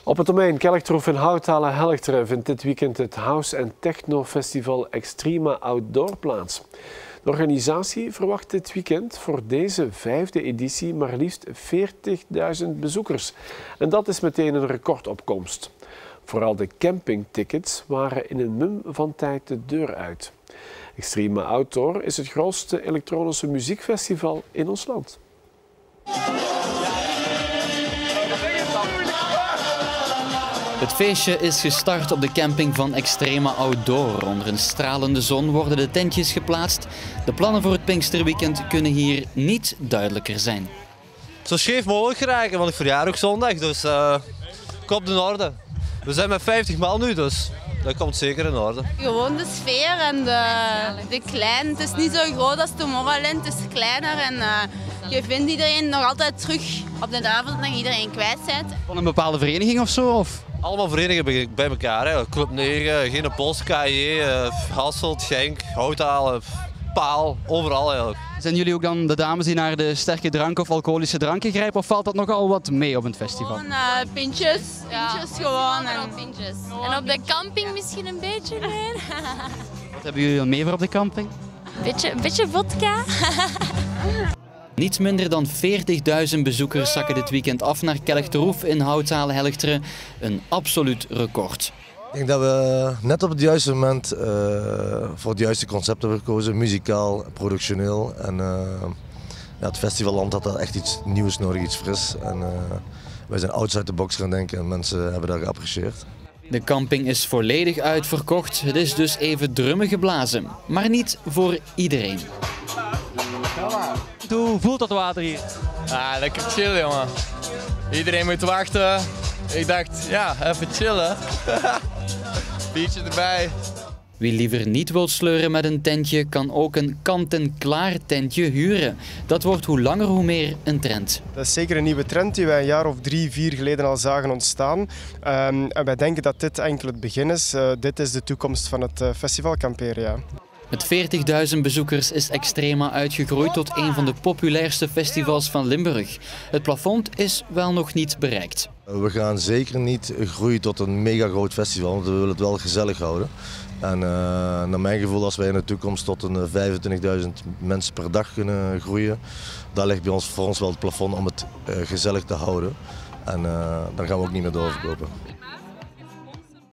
Op het domein Kelktroef in Houthalen-Helchteren vindt dit weekend het House en Techno Festival Extrema Outdoor plaats. De organisatie verwacht dit weekend voor deze 5e editie maar liefst 40.000 bezoekers. En dat is meteen een recordopkomst. Vooral de campingtickets waren in een mum van tijd de deur uit. Extrema Outdoor is het grootste elektronische muziekfestival in ons land. Het feestje is gestart op de camping van Extrema Outdoor. Onder een stralende zon worden de tentjes geplaatst. De plannen voor het Pinksterweekend kunnen hier niet duidelijker zijn. Zo scheef mogelijk geraken, want ik verjaar ook zondag, dus komt in orde. We zijn met 50 man nu, dus dat komt zeker in orde. Gewoon de sfeer en de klein. Het is niet zo groot als Tomorrowland, het is kleiner en je vindt iedereen nog altijd terug op de avond dat je iedereen kwijt bent. Van een bepaalde vereniging of zo? Of? Allemaal verenigingen bij elkaar, hè. Club 9, Gene Post, KJ, Hasselt, Genk, Houthalen, Paal, overal eigenlijk. Zijn jullie ook dan de dames die naar de sterke drank of alcoholische dranken grijpen of valt dat nogal wat mee op het festival? Gewoon pintjes gewoon. Pintjes. En op de camping misschien een beetje meer. Wat hebben jullie dan mee voor op de camping? Een beetje vodka. Niet minder dan 40.000 bezoekers zakken dit weekend af naar Kelktroef in Houthalen-Helchteren. Een absoluut record. Ik denk dat we net op het juiste moment voor het juiste concept hebben gekozen. Muzikaal, productioneel. En het festivalland had daar echt iets nieuws nodig, iets fris. En wij zijn outside the box gaan denken en mensen hebben dat geapprecieerd. De camping is volledig uitverkocht. Het is dus even drummen geblazen. Maar niet voor iedereen. Hoe voelt dat water hier? Ja, lekker chillen, jongen. Iedereen moet wachten. Ik dacht, ja, even chillen. Biertje erbij. Wie liever niet wil sleuren met een tentje, kan ook een kant-en-klaar tentje huren. Dat wordt hoe langer hoe meer een trend. Dat is zeker een nieuwe trend die wij een jaar of 3, 4 geleden al zagen ontstaan. En wij denken dat dit enkel het begin is. Dit is de toekomst van het festival kamperen. Ja. Met 40.000 bezoekers is Extrema uitgegroeid tot een van de populairste festivals van Limburg. Het plafond is wel nog niet bereikt. We gaan zeker niet groeien tot een mega groot festival, want we willen het wel gezellig houden. En naar mijn gevoel, als wij in de toekomst tot een 25.000 mensen per dag kunnen groeien, daar ligt voor ons wel het plafond om het gezellig te houden. En dan gaan we ook niet meer doorverkopen.